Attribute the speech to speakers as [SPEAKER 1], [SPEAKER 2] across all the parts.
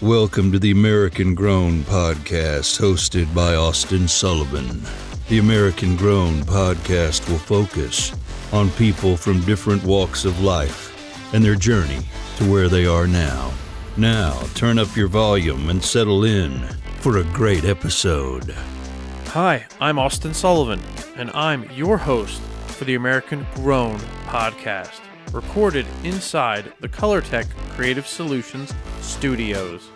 [SPEAKER 1] Welcome to the American Grown Podcast, hosted by Austin Sullivan. The American Grown Podcast will focus on people from different walks of life and their journey to where they are now. Now, turn up your volume and settle in for a great episode.
[SPEAKER 2] Hi, I'm Austin Sullivan, and I'm your host for the American Grown Podcast, recorded inside the Colortech Creative Solutions studios.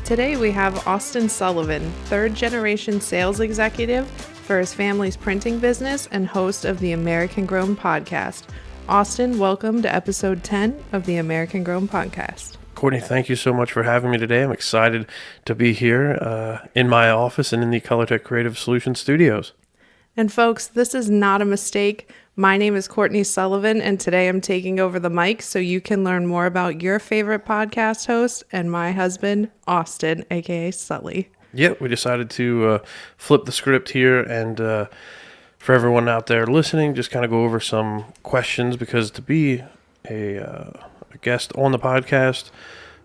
[SPEAKER 3] Today we have Austin Sullivan, third-generation sales executive for his family's printing business and host of the American Grown Podcast. Austin, welcome to episode 10 of the American Grown Podcast.
[SPEAKER 2] Courtney, thank you so much for having me today. I'm excited to be here in my office and in the Colortech Creative Solutions studios.
[SPEAKER 3] And folks, this is not a mistake. My name is Courtney Sullivan, and today I'm taking over the mic so you can learn more about your favorite podcast host and my husband, Austin, aka Sully.
[SPEAKER 2] Yeah, we decided to flip the script here and for everyone out there listening, just kind of go over some questions, because to be a guest on the podcast,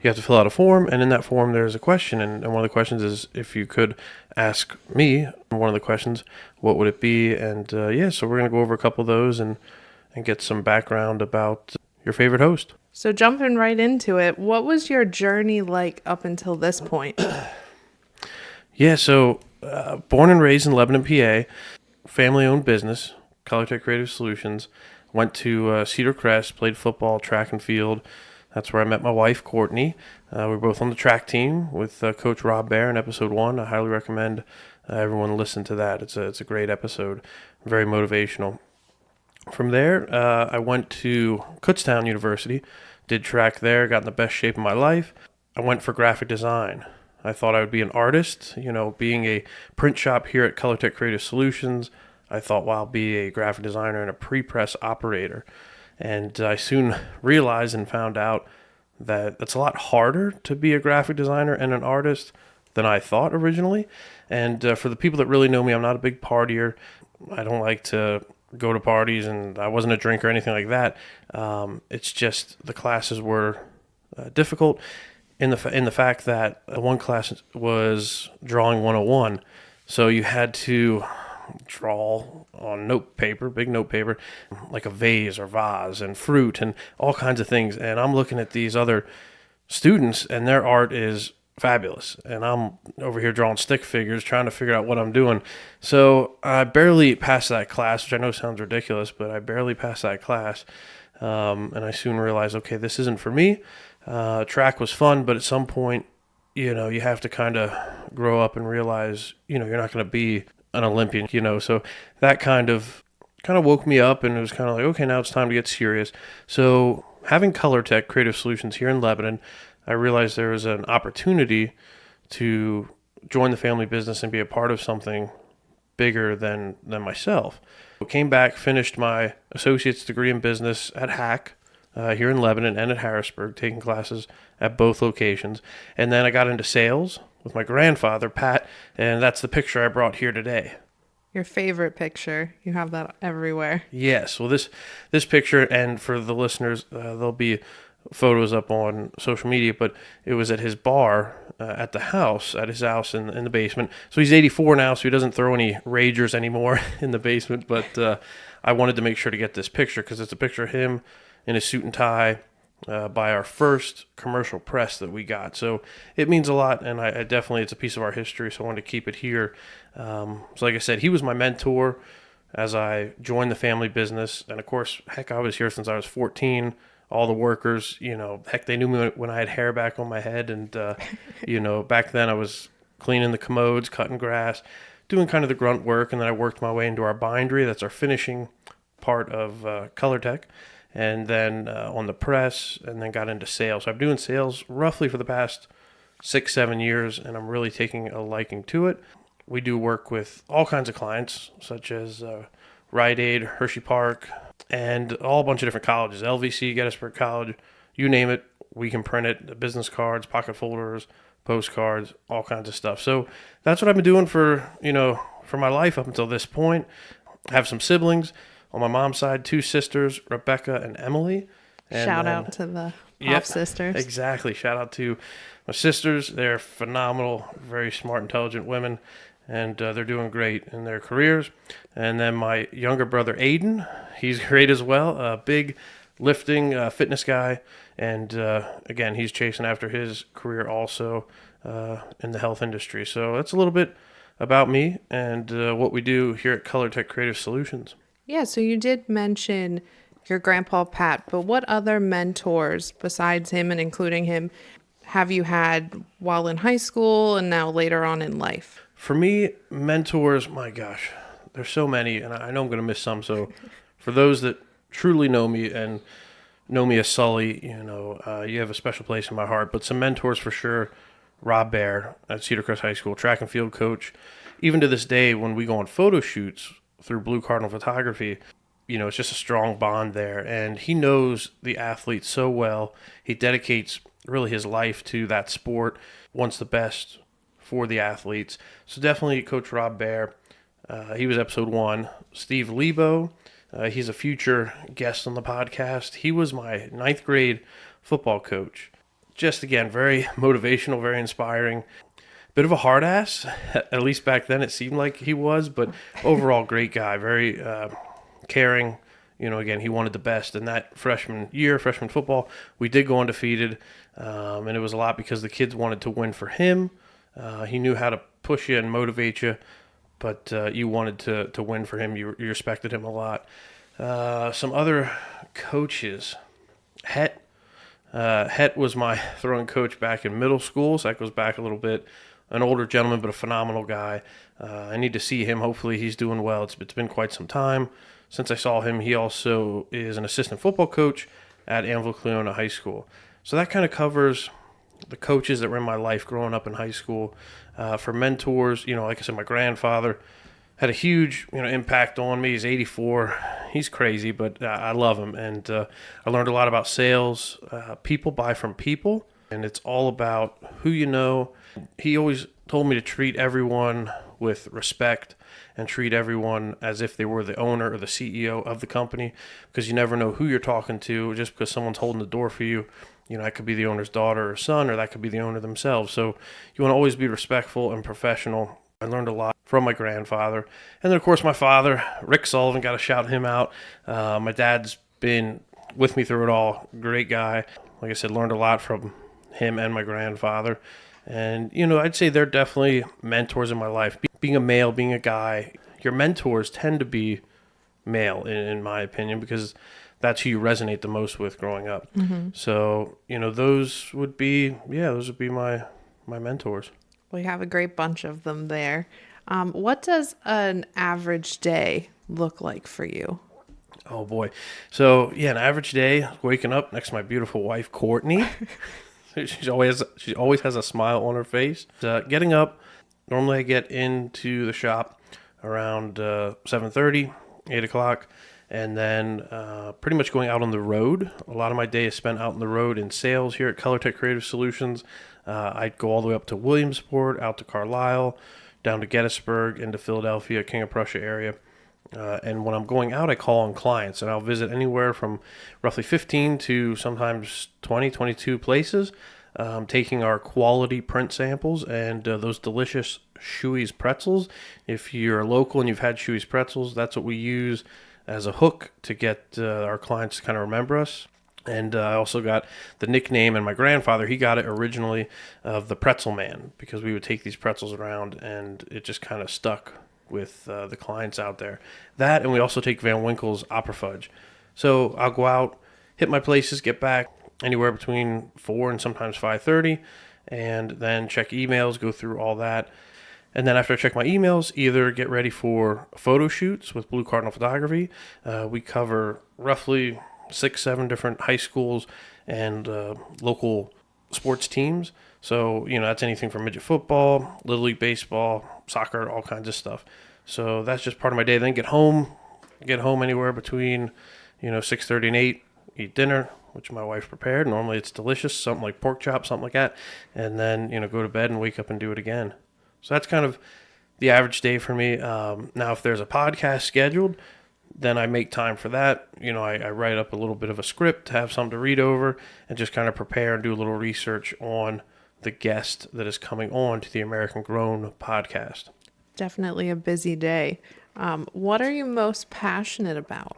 [SPEAKER 2] you have to fill out a form, and in that form there's a question, and one of the questions is, if you could ask me one of the questions, what would it be? And so we're going to go over a couple of those and get some background about your favorite host.
[SPEAKER 3] So jumping right into it, what was your journey like up until this point?
[SPEAKER 2] So born and raised in Lebanon, PA, family-owned business, Colortech Creative Solutions. Went to Cedar Crest, played football, track and field. That's where I met my wife, Courtney. We were both on the track team with Coach Rob Bear in episode 1. I highly recommend everyone listen to that. It's a great episode, very motivational. From there, I went to Kutztown University, did track there, got in the best shape of my life. I went for graphic design. I thought I would be an artist, being a print shop here at Colortech Creative Solutions. I thought, I'll be a graphic designer and a pre-press operator. And I soon realized and found out that it's a lot harder to be a graphic designer and an artist than I thought originally. And for the people that really know me, I'm not a big partier. I don't like to go to parties, and I wasn't a drinker or anything like that. It's just the classes were difficult in the fact that one class was drawing 101. So you had to draw on big note paper, like a vase or vase and fruit and all kinds of things. And I'm looking at these other students, and their art is fabulous. And I'm over here drawing stick figures, trying to figure out what I'm doing. So I barely passed that class, which I know sounds ridiculous, but I barely passed that class. And I soon realized, okay, this isn't for me. Track was fun, but at some point, you have to kind of grow up and realize, you're not going to be an Olympian, so that kind of woke me up, and it was kind of like, okay, now it's time to get serious. So having Colortech Creative Solutions here in Lebanon, I realized there was an opportunity to join the family business and be a part of something bigger than myself. I came back, finished my associate's degree in business at HAC here in Lebanon and at Harrisburg, taking classes at both locations. And then I got into sales with my grandfather, Pat, and that's the picture I brought here today.
[SPEAKER 3] Your favorite picture. You have that everywhere.
[SPEAKER 2] Yes. Well, this picture, and for the listeners, there'll be photos up on social media, but it was at his bar at his house in the basement. So he's 84 now, so he doesn't throw any ragers anymore in the basement, but I wanted to make sure to get this picture because it's a picture of him in a suit and tie, by our first commercial press that we got. So it means a lot, and I definitely, it's a piece of our history, so I wanted to keep it here. So like I said, he was my mentor as I joined the family business. And of course, heck, I was here since I was 14. All the workers, they knew me when I had hair back on my head. And, back then I was cleaning the commodes, cutting grass, doing kind of the grunt work. And then I worked my way into our bindery. That's our finishing part of Colortech. And then on the press, and then got into sales. So I've been doing sales roughly for the past 6-7 years, and I'm really taking a liking to it. We do work with all kinds of clients, such as Rite Aid, Hershey Park, and all a bunch of different colleges, LVC, Gettysburg College, you name it, we can print it, business cards, pocket folders, postcards, all kinds of stuff. So that's what I've been doing for my life up until this point. I have some siblings. On my mom's side, 2 sisters, Rebecca and Emily. And
[SPEAKER 3] Shout
[SPEAKER 2] then,
[SPEAKER 3] out to the
[SPEAKER 2] yep,
[SPEAKER 3] Hoff sisters.
[SPEAKER 2] exactly. Shout out to my sisters. They're phenomenal, very smart, intelligent women, and they're doing great in their careers. And then my younger brother, Aiden, he's great as well. A big lifting fitness guy. And again, he's chasing after his career also in the health industry. So that's a little bit about me and what we do here at Colortech Creative Solutions.
[SPEAKER 3] Yeah, so you did mention your grandpa Pat, but what other mentors besides him and including him have you had while in high school and now later on in life?
[SPEAKER 2] For me, mentors, my gosh, there's so many, and I know I'm going to miss some. So for those that truly know me and know me as Sully, you have a special place in my heart. But some mentors for sure. Rob Bear at Cedar Crest High School, track and field coach. Even to this day, when we go on photo shoots through Blue Cardinal Photography, it's just a strong bond there. And he knows the athlete so well. He dedicates really his life to that sport, wants the best for the athletes. So definitely Coach Rob Bear. He was episode 1. Steve Lebo, he's a future guest on the podcast. He was my 9th grade football coach. Just, again, very motivational, very inspiring. Bit of a hard ass, at least back then it seemed like he was, but overall great guy, very caring. Again, he wanted the best. And that freshman football, we did go undefeated, and it was a lot because the kids wanted to win for him. He knew how to push you and motivate you, but you wanted to win for him. You respected him a lot. Some other coaches, Het was my throwing coach back in middle school, so that goes back a little bit. An older gentleman, but a phenomenal guy. I need to see him. Hopefully he's doing well. It's been quite some time since I saw him. He also is an assistant football coach at Anvil Cleona High School. So that kind of covers the coaches that were in my life growing up in high school. For mentors, like I said, my grandfather had a huge impact on me. He's 84. He's crazy, but I love him. And I learned a lot about sales. People buy from people, and it's all about who you know. He always told me to treat everyone with respect and treat everyone as if they were the owner or the CEO of the company, because you never know who you're talking to. Just because someone's holding the door for you, that could be the owner's daughter or son, or that could be the owner themselves. So you want to always be respectful and professional. I learned a lot from my grandfather. And then, of course, my father, Rick Sullivan, got to shout him out. My dad's been with me through it all. Great guy. Like I said, learned a lot from him and my grandfather. And, I'd say they're definitely mentors in my life. Being a male, being a guy, your mentors tend to be male, in my opinion, because that's who you resonate the most with growing up. Mm-hmm. So, those would be my mentors.
[SPEAKER 3] We have a great bunch of them there. What does an average day look like for you?
[SPEAKER 2] Oh, boy. So, an average day, waking up next to my beautiful wife, Courtney. She always has a smile on her face. Getting up, normally I get into the shop around 7:30, 8 o'clock, and then pretty much going out on the road. A lot of my day is spent out on the road in sales here at Colortech Creative Solutions. I'd go all the way up to Williamsport, out to Carlisle, down to Gettysburg, into Philadelphia, King of Prussia area. And when I'm going out, I call on clients, and I'll visit anywhere from roughly 15 to sometimes 20, 22 places, taking our quality print samples and those delicious Shuey's pretzels. If you're local and you've had Shuey's pretzels, that's what we use as a hook to get our clients to kind of remember us. And I also got the nickname, and my grandfather, he got it originally, of the Pretzel Man, because we would take these pretzels around, and it just kind of stuck with the clients out there. That, and we also take Van Winkle's Opera Fudge. So I'll go out, hit my places, get back anywhere between 4 and sometimes 5:30, and then check emails, go through all that. And then after I check my emails, either get ready for photo shoots with Blue Cardinal Photography. We cover roughly 6-7 different high schools and local sports teams. So, that's anything from midget football, Little League baseball, soccer, all kinds of stuff. So that's just part of my day. Then get home anywhere between, 6:30 and 8, eat dinner, which my wife prepared. Normally it's delicious, something like pork chop, something like that. And then, go to bed and wake up and do it again. So that's kind of the average day for me. Now, if there's a podcast scheduled, Then I make time for that. I write up a little bit of a script to have something to read over and just kind of prepare and do a little research on the guest that is coming on to the American Grown podcast.
[SPEAKER 3] Definitely a busy day. What are you most passionate about?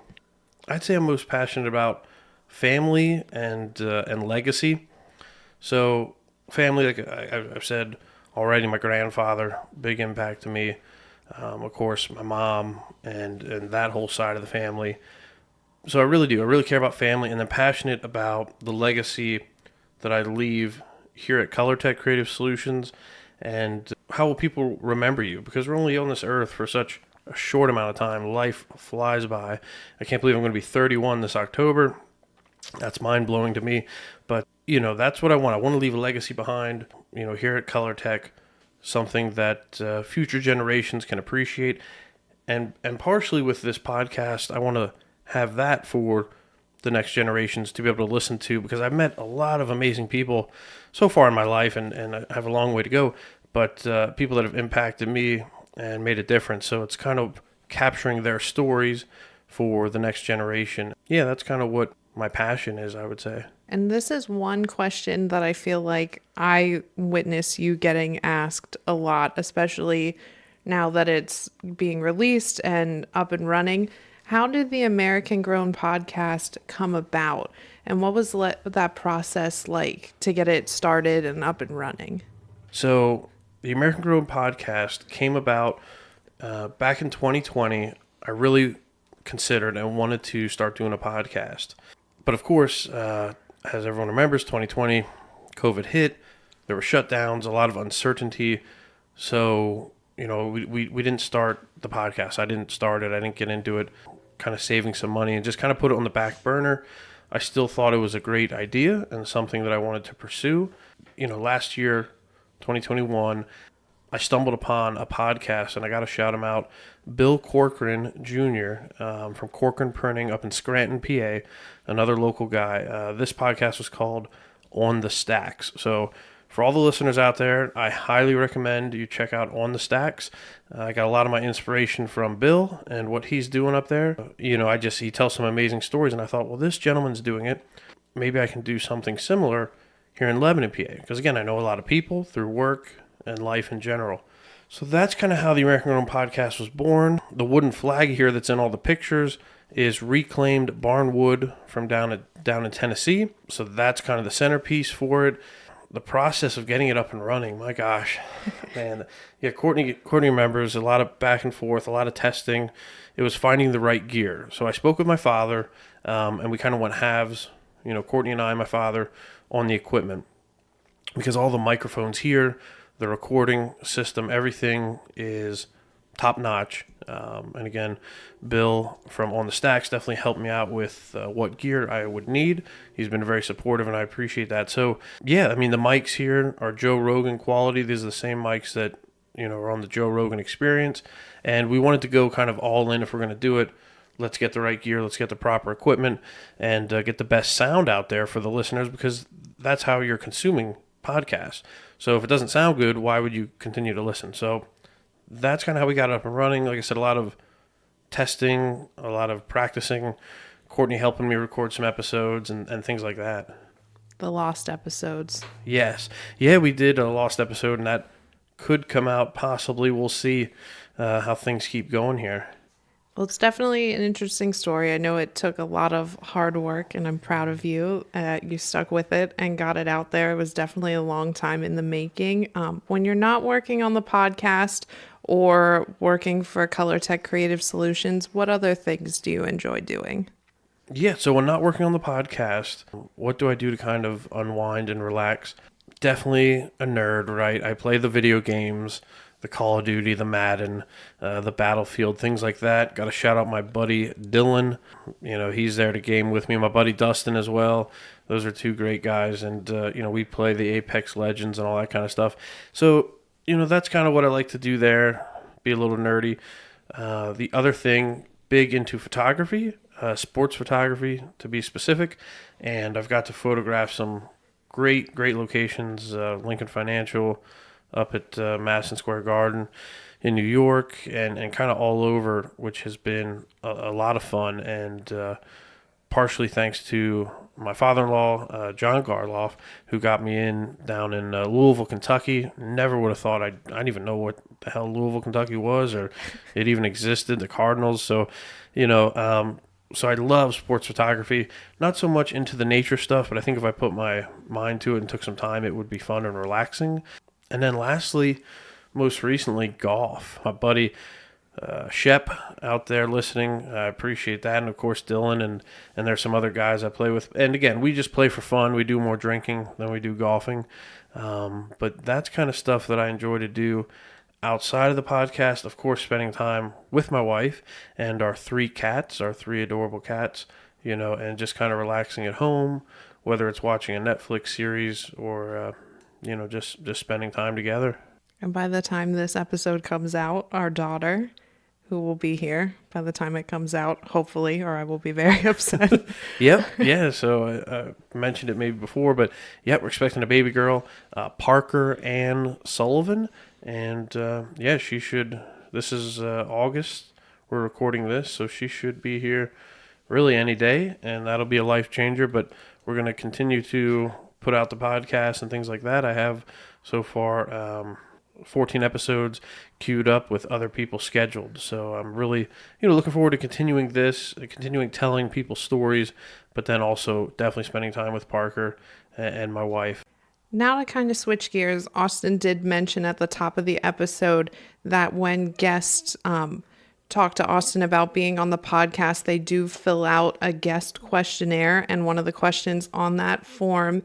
[SPEAKER 2] I'd say I'm most passionate about family and legacy. So family, like I've said already, my grandfather, big impact to me. Of course, my mom and that whole side of the family. So I really do. I really care about family, and then passionate about the legacy that I leave here at Colortech Creative Solutions, and how will people remember you? Because we're only on this earth for such a short amount of time. Life flies by. I can't believe I'm going to be 31 this October. That's mind-blowing to me. But, that's what I want. I want to leave a legacy behind, here at Colortech, something that future generations can appreciate. And partially with this podcast, I want to have that for the next generations to be able to listen to, because I've met a lot of amazing people so far in my life, and I have a long way to go, but people that have impacted me and made a difference. So it's kind of capturing their stories for the next generation. Yeah, that's kind of what my passion is, I would say.
[SPEAKER 3] And this is one question that I feel like I witness you getting asked a lot, especially now that it's being released and up and running. How did the American Grown podcast come about? And what was that process like to get it started and up and running?
[SPEAKER 2] So the American Grown podcast came about back in 2020. I really considered and wanted to start doing a podcast. But of course, as everyone remembers, 2020, COVID hit. There were shutdowns, a lot of uncertainty. So, we didn't start the podcast. I didn't start it. I didn't get into it, kind of saving some money and just kind of put it on the back burner. I still thought it was a great idea and something that I wanted to pursue. Last year, 2021, I stumbled upon a podcast, and I got to shout him out. Bill Corcoran Jr. From Corcoran Printing up in Scranton, PA, another local guy. This podcast was called On the Stacks. So for all the listeners out there, I highly recommend you check out On the Stacks. I got a lot of my inspiration from Bill and what he's doing up there. He tells some amazing stories, and I thought, well, this gentleman's doing it. Maybe I can do something similar here in Lebanon, PA. Because again, I know a lot of people through work and life in general. So that's kind of how the American Grown podcast was born. The wooden flag here that's in all the pictures is reclaimed barn wood from down in Tennessee. So that's kind of the centerpiece for it. The process of getting it up and running, my gosh, man. Yeah, Courtney remembers a lot of back and forth, a lot of testing. It was finding the right gear. So I spoke with my father, and we kind of went halves, Courtney and I, my father, on the equipment. Because all the microphones here, the recording system, everything is top notch. And again, Bill from On the Stacks definitely helped me out with what gear I would need. He's been very supportive, and I appreciate that. So yeah, the mics here are Joe Rogan quality. These are the same mics that, are on the Joe Rogan Experience. And we wanted to go kind of all in if we're going to do it. Let's get the right gear. Let's get the proper equipment and get the best sound out there for the listeners, because that's how you're consuming podcasts. So if it doesn't sound good, why would you continue to listen? So that's kind of how we got it up and running. Like I said, a lot of testing, a lot of practicing, Courtney helping me record some episodes and things like that.
[SPEAKER 3] The lost episodes.
[SPEAKER 2] Yes. Yeah, we did a lost episode, and that could come out possibly. We'll see how things keep going here.
[SPEAKER 3] Well, it's definitely an interesting story. I know it took a lot of hard work, and I'm proud of you. You stuck with it and got it out there. It was definitely a long time in the making. When you're not working on the podcast or working for Colortech Creative Solutions, what other things do you enjoy doing?
[SPEAKER 2] Yeah, so when not working on the podcast, what do I do to kind of unwind and relax? Definitely a nerd, right? I play the video games, the Call of Duty, the Madden, the Battlefield, things like that. Got to shout out my buddy Dylan. He's there to game with me. My buddy Dustin as well. Those are two great guys. And, we play the Apex Legends and all that kind of stuff. So, that's kind of what I like to do there, be a little nerdy. The other thing, big into photography, sports photography to be specific. And I've got to photograph some great locations, Lincoln Financial, up at Madison Square Garden in New York and kind of all over, which has been a lot of fun. And partially thanks to my father-in-law, John Garloff, who got me in down in Louisville, Kentucky. Never would have thought I didn't even know what the hell Louisville, Kentucky was, or it even existed, the Cardinals. So, so I love sports photography. Not so much into the nature stuff, but I think if I put my mind to it and took some time, it would be fun and relaxing. And then lastly, most recently, golf. My buddy Shep out there listening, I appreciate that, and of course Dylan, and there's some other guys I play with. And again, we just play for fun. We do more drinking than we do golfing, but that's kind of stuff that I enjoy to do outside of the podcast. Of course, spending time with my wife and our three adorable cats, and just kind of relaxing at home, whether it's watching a Netflix series or just spending time together.
[SPEAKER 3] And by the time this episode comes out, our daughter, who will be here by the time it comes out, hopefully, or I will be very upset.
[SPEAKER 2] Yep. Yeah. So I mentioned it maybe before, but yeah, we're expecting a baby girl, Parker Ann Sullivan. And she should, this is August. We're recording this, so she should be here really any day, and that'll be a life changer. But we're going to continue to put out the podcast and things like that. I have so far 14 episodes queued up with other people scheduled. So I'm really, looking forward to continuing telling people stories, but then also definitely spending time with Parker and my wife.
[SPEAKER 3] Now to kind of switch gears, Austin did mention at the top of the episode that when guests talk to Austin about being on the podcast, they do fill out a guest questionnaire. And one of the questions on that form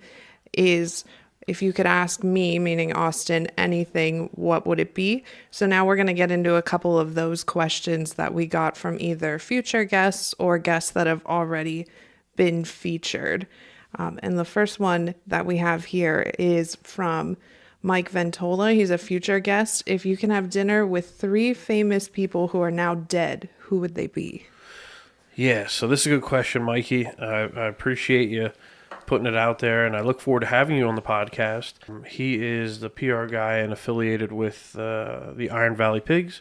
[SPEAKER 3] is, if you could ask me, meaning Austin, anything, what would it be? So now we're going to get into a couple of those questions that we got from either future guests or guests that have already been featured. And the first one that we have here is from Mike Ventola. He's a future guest. If you can have dinner with 3 famous people who are now dead, who would they be?
[SPEAKER 2] Yeah, so this is a good question, Mikey. I appreciate you putting it out there, and I look forward to having you on the podcast. He is the PR guy and affiliated with the Iron Valley Pigs,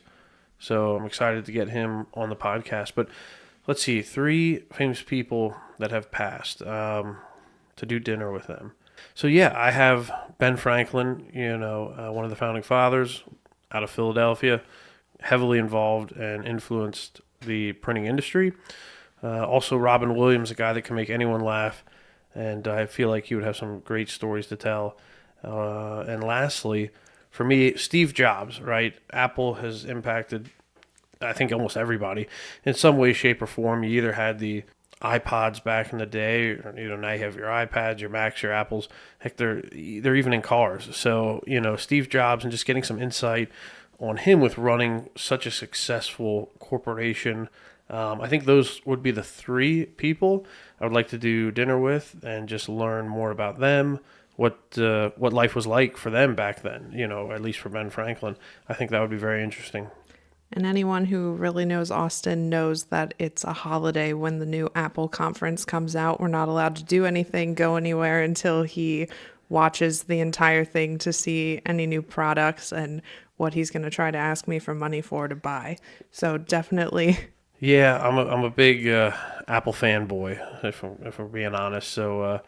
[SPEAKER 2] so I'm excited to get him on the podcast. But let's see, 3 famous people that have passed, to do dinner with them. So yeah, I have Ben Franklin, one of the founding fathers out of Philadelphia, heavily involved and influenced the printing industry. Also Robin Williams, a guy that can make anyone laugh, and I feel like he would have some great stories to tell. And lastly, for me, Steve Jobs, right? Apple has impacted, I think, almost everybody in some way, shape, or form. You either had the iPods back in the day, or, now you have your iPads, your Macs, your Apples. Heck, they're even in cars. So, Steve Jobs, and just getting some insight on him with running such a successful corporation. I think those would be the 3 people I would like to do dinner with and just learn more about them, what life was like for them back then, at least for Ben Franklin. I think that would be very interesting.
[SPEAKER 3] And anyone who really knows Austin knows that it's a holiday when the new Apple conference comes out. We're not allowed to do anything, go anywhere until he watches the entire thing to see any new products and what he's going to try to ask me for money for to buy. So definitely.
[SPEAKER 2] Yeah, I'm a big Apple fanboy, if we're being honest. So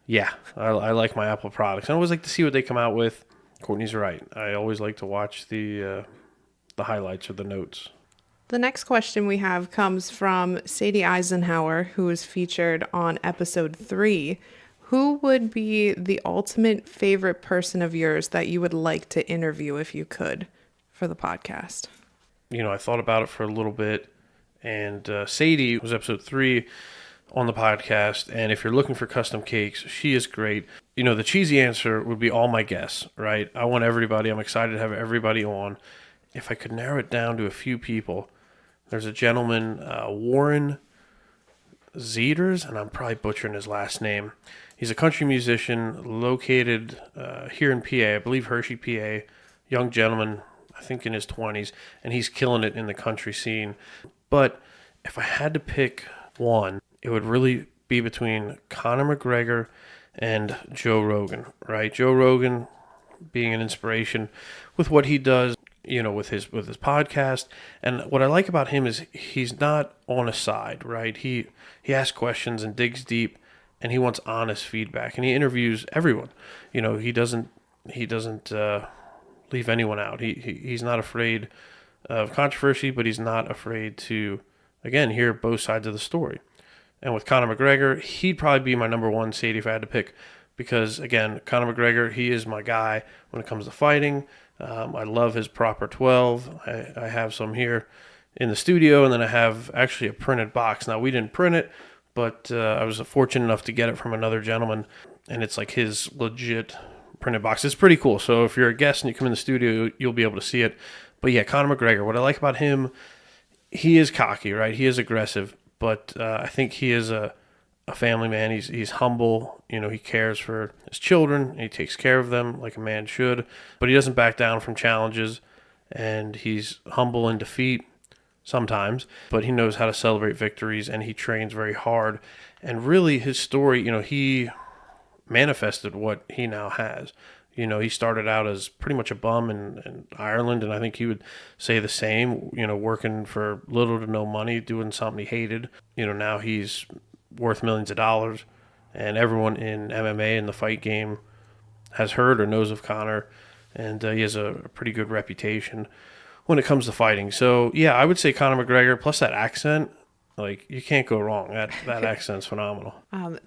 [SPEAKER 2] yeah, I like my Apple products. I always like to see what they come out with. Courtney's right. I always like to watch the highlights or the notes.
[SPEAKER 3] The next question we have comes from Sadie Eisenhower, who is featured on episode 3. Who would be the ultimate favorite person of yours that you would like to interview if you could for the podcast?
[SPEAKER 2] I thought about it for a little bit, and Sadie was episode 3 on the podcast, and if you're looking for custom cakes, she is great. The cheesy answer would be all my guests, right? I want everybody. I'm excited to have everybody on. If I could narrow it down to a few people, there's a gentleman, Warren Zeters, and I'm probably butchering his last name. He's a country musician located here in PA, I believe Hershey, PA. Young gentleman, I think in his 20s, and he's killing it in the country scene. But if I had to pick one, it would really be between Conor McGregor and Joe Rogan, right? Joe Rogan, being an inspiration with what he does, with his podcast. And what I like about him is he's not on a side, right? He asks questions and digs deep, and he wants honest feedback, and he interviews everyone. He doesn't leave anyone out. He's not afraid of controversy, but he's not afraid to, again, hear both sides of the story. And with Conor McGregor, he'd probably be my number one, Sadie, if I had to pick, because again, Conor McGregor, he is my guy when it comes to fighting. I love his proper 12. I have some here in the studio, and then I have actually a printed box. Now, we didn't print it, but I was fortunate enough to get it from another gentleman, and it's like his legit printed box. It's pretty cool. So if you're a guest and you come in the studio, you'll be able to see it. But yeah, Conor McGregor, what I like about him, he is cocky, right? He is aggressive, but I think he is a family man. He's humble. He cares for his children. And he takes care of them like a man should, but he doesn't back down from challenges, and he's humble in defeat sometimes, but he knows how to celebrate victories, and he trains very hard. And really his story, he manifested what he now has. He started out as pretty much a bum in Ireland, and I think he would say the same, working for little to no money, doing something he hated. Now he's worth millions of dollars, and everyone in MMA and the fight game has heard or knows of Conor, and he has a pretty good reputation when it comes to fighting. So, yeah, I would say Conor McGregor, plus that accent. Like, you can't go wrong. That accent's phenomenal.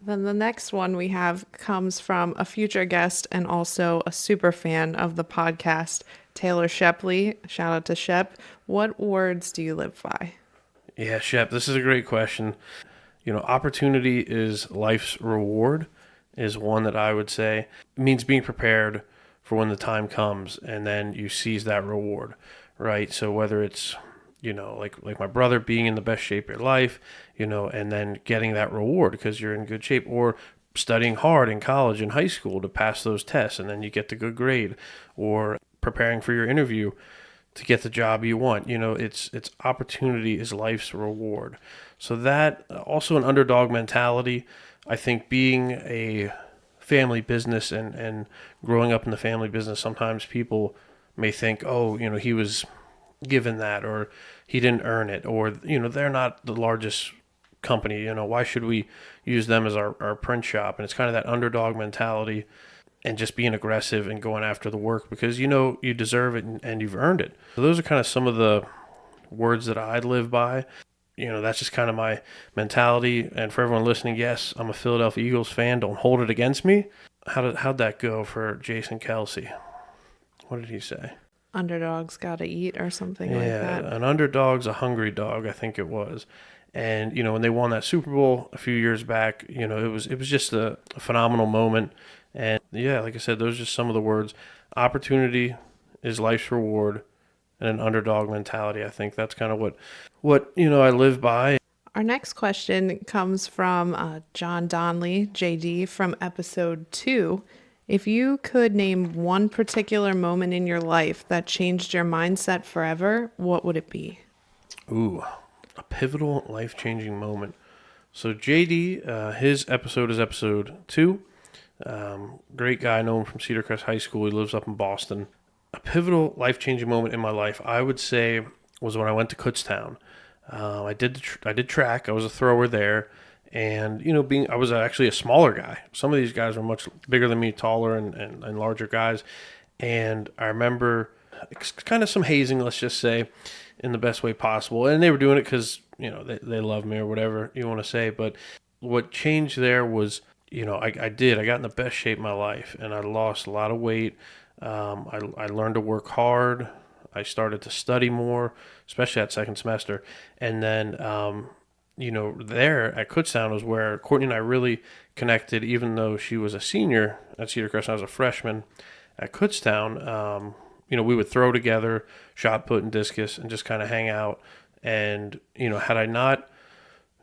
[SPEAKER 3] Then the next one we have comes from a future guest and also a super fan of the podcast, Taylor Shepley. Shout out to Shep. What words do you live by?
[SPEAKER 2] Yeah, Shep, this is a great question. Opportunity is life's reward is one that I would say. It means being prepared for when the time comes, and then you seize that reward, right? So whether it's like my brother being in the best shape of your life, and then getting that reward because you're in good shape, or studying hard in college and high school to pass those tests and then you get the good grade, or preparing for your interview to get the job you want. It's opportunity is life's reward. So that, also an underdog mentality. I think being a family business and growing up in the family business, sometimes people may think, oh, he was given that, or he didn't earn it, or they're not the largest company, why should we use them as our print shop? And it's kind of that underdog mentality, and just being aggressive and going after the work because you deserve it and you've earned it. So those are kind of some of the words that I live by. That's just kind of my mentality. And for everyone listening, yes, I'm a Philadelphia Eagles fan. Don't hold it against me. How'd that go for Jason Kelsey? What did he say?
[SPEAKER 3] Underdogs gotta eat or something like that.
[SPEAKER 2] Yeah, an underdog's a hungry dog, I think it was. And when they won that Super Bowl a few years back, it was just a phenomenal moment. And yeah, like I said, those are just some of the words. Opportunity is life's reward, and an underdog mentality. I think that's kind of what I live by.
[SPEAKER 3] Our next question comes from John Donley, JD, from episode 2. If you could name one particular moment in your life that changed your mindset forever, what would it be?
[SPEAKER 2] Ooh, a pivotal, life-changing moment. So JD, his episode is episode 2. Great guy, I know him from Cedar Crest High School. He lives up in Boston. A pivotal, life-changing moment in my life, I would say, was when I went to Kutztown. I did track. I was a thrower there. And, I was actually a smaller guy. Some of these guys were much bigger than me, taller and larger guys. And I remember kind of some hazing, let's just say, in the best way possible. And they were doing it because, they love me or whatever you want to say. But what changed there was, I got in the best shape of my life. And I lost a lot of weight. I learned to work hard. I started to study more, especially that second semester. And then... there at Kutztown was where Courtney and I really connected, even though she was a senior at Cedar Crest and I was a freshman at Kutztown. We would throw together, shot put and discus, and just kind of hang out. And, had I not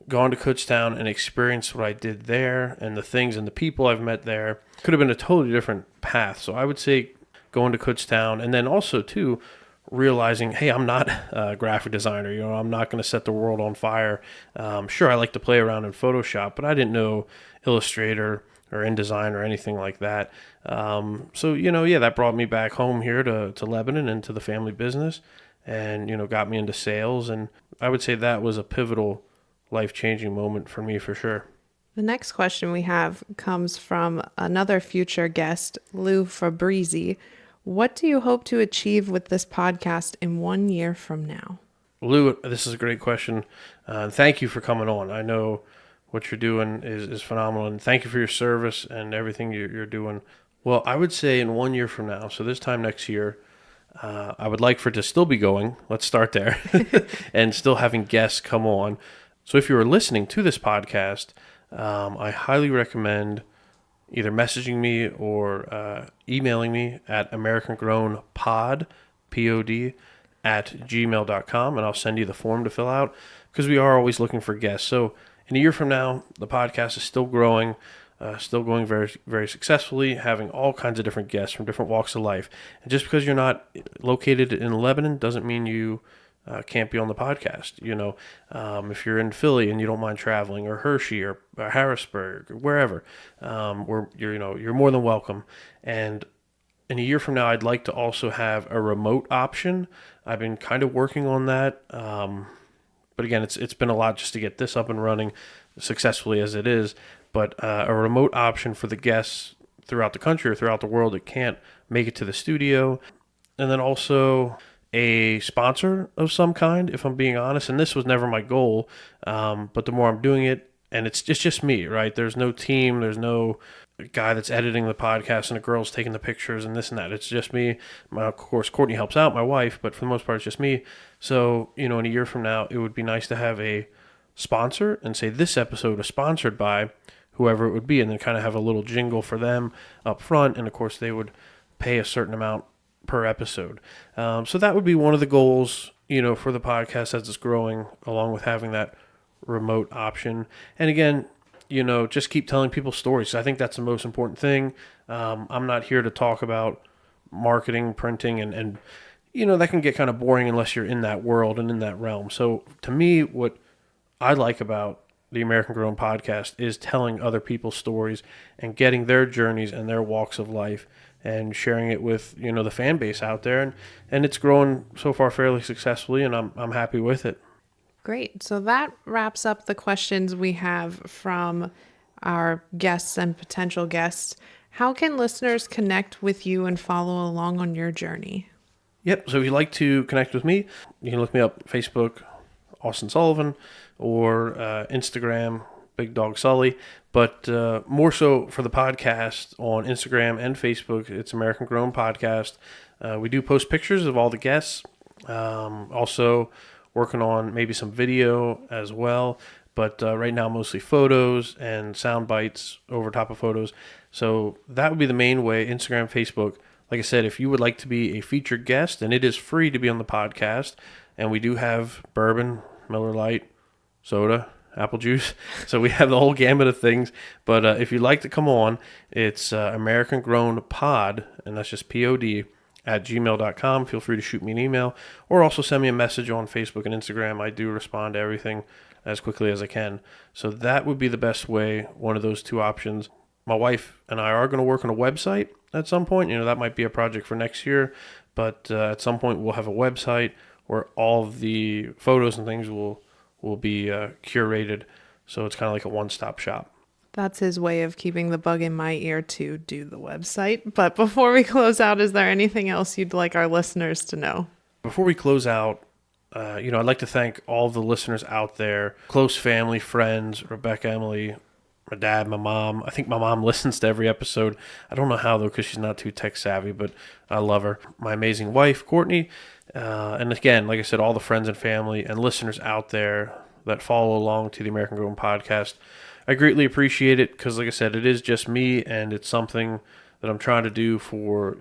[SPEAKER 2] gone to Kutztown and experienced what I did there and the things and the people I've met there, could have been a totally different path. So I would say going to Kutztown, and then also, too, realizing, hey, I'm not a graphic designer. I'm not going to set the world on fire. Sure, I like to play around in Photoshop, but I didn't know Illustrator or InDesign or anything like that. So, that brought me back home here to Lebanon and to the family business, and, got me into sales. And I would say that was a pivotal, life-changing moment for me for sure.
[SPEAKER 3] The next question we have comes from another future guest, Lou Fabrizi. What do you hope to achieve with this podcast in 1 year from now?
[SPEAKER 2] Lou, this is a great question. Thank you for coming on. I know what you're doing is phenomenal, and thank you for your service and everything you're doing. Well, I would say in 1 year from now, so this time next year, I would like for it to still be going. Let's start there. And still having guests come on. So if you are listening to this podcast, I highly recommend either messaging me or emailing me at americangrownpod, P-O-D, at gmail.com, and I'll send you the form to fill out, because we are always looking for guests. So in a year from now, the podcast is still growing, still going very, very successfully, having all kinds of different guests from different walks of life. And just because you're not located in Lebanon doesn't mean you can't be on the podcast. If you're in Philly and you don't mind traveling, or Hershey or Harrisburg or wherever, you're more than welcome. And in a year from now, I'd like to also have a remote option. I've been kind of working on that. But again, it's been a lot just to get this up and running successfully as it is. But a remote option for the guests throughout the country or throughout the world that can't make it to the studio. And then also a sponsor of some kind, if I'm being honest. And this was never my goal. But the more I'm doing it, and it's just me, right? There's no team. There's no guy that's editing the podcast and a girl's taking the pictures and this and that. It's just me. Of course, Courtney helps out, my wife, but for the most part, it's just me. So, in a year from now, it would be nice to have a sponsor and say this episode is sponsored by whoever it would be, and then kind of have a little jingle for them up front. And of course, they would pay a certain amount per episode. So that would be one of the goals, for the podcast as it's growing, along with having that remote option. And again, just keep telling people stories. I think that's the most important thing. I'm not here to talk about marketing, printing, and that can get kind of boring unless you're in that world and in that realm. So to me, what I like about the American Grown podcast is telling other people's stories and getting their journeys and their walks of life and sharing it with, the fan base out there. And it's growing so far fairly successfully, and I'm happy with it.
[SPEAKER 3] Great. So that wraps up the questions we have from our guests and potential guests. How can listeners connect with you and follow along on your journey?
[SPEAKER 2] Yep. So if you'd like to connect with me, you can look me up Facebook, Austin Sullivan, or Instagram, Big Dog Sully. But more so for the podcast on Instagram and Facebook, it's American Grown Podcast. We do post pictures of all the guests. Also working on maybe some video as well, but right now mostly photos and sound bites over top of photos. So that would be the main way, Instagram, Facebook. Like I said, if you would like to be a featured guest, and it is free to be on the podcast, and we do have bourbon, Miller Lite, soda, apple juice. So we have the whole gamut of things. But if you'd like to come on, it's American Grown Pod, and that's just P-O-D, at gmail.com. Feel free to shoot me an email, or also send me a message on Facebook and Instagram. I do respond to everything as quickly as I can. So that would be the best way, one of those two options. My wife and I are going to work on a website at some point. That might be a project for next year, but at some point we'll have a website where all of the photos and things will be curated. So it's kind of like a one-stop shop.
[SPEAKER 3] That's his way of keeping the bug in my ear to do the website. But before we close out, is there anything else you'd like our listeners to know?
[SPEAKER 2] Before we close out, I'd like to thank all of the listeners out there, close family, friends, Rebecca, Emily, my dad, my mom. I think my mom listens to every episode. I don't know how, though, because she's not too tech savvy, but I love her. My amazing wife, Courtney. And again, like I said, all the friends and family and listeners out there that follow along to the American Grown Podcast. I greatly appreciate it because, like I said, it is just me, and it's something that I'm trying to do for,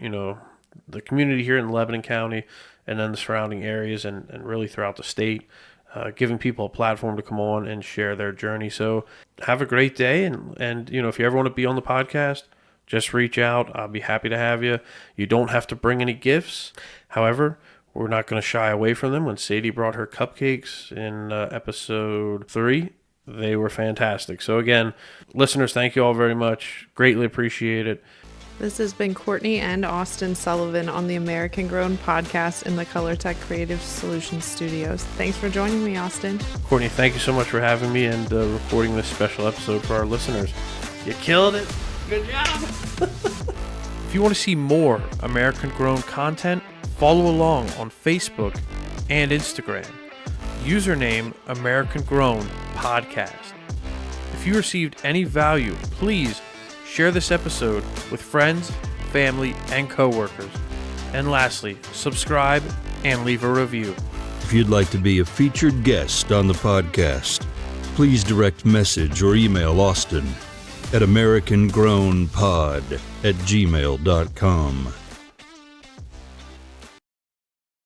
[SPEAKER 2] the community here in Lebanon County and then the surrounding areas and really throughout the state, giving people a platform to come on and share their journey. So have a great day. And if you ever want to be on the podcast, just reach out. I'll be happy to have you. You don't have to bring any gifts. However, we're not going to shy away from them. When Sadie brought her cupcakes in episode 3, They were fantastic. So again, listeners, thank you all very much. Greatly appreciate it.
[SPEAKER 3] This has been Courtney and Austin Sullivan on the American Grown podcast in the Colortech Creative Solutions studios. Thanks for joining me, Austin.
[SPEAKER 2] Courtney, thank you so much for having me and recording this special episode for our listeners. You killed it. Good job. If you want to see more American Grown content, follow along on Facebook and Instagram. Username American Grown Podcast. If you received any value, please share this episode with friends, family, and coworkers. And lastly, subscribe and leave a review.
[SPEAKER 1] If you'd like to be a featured guest on the podcast, please direct message or email Austin at americangrownpod@gmail.com.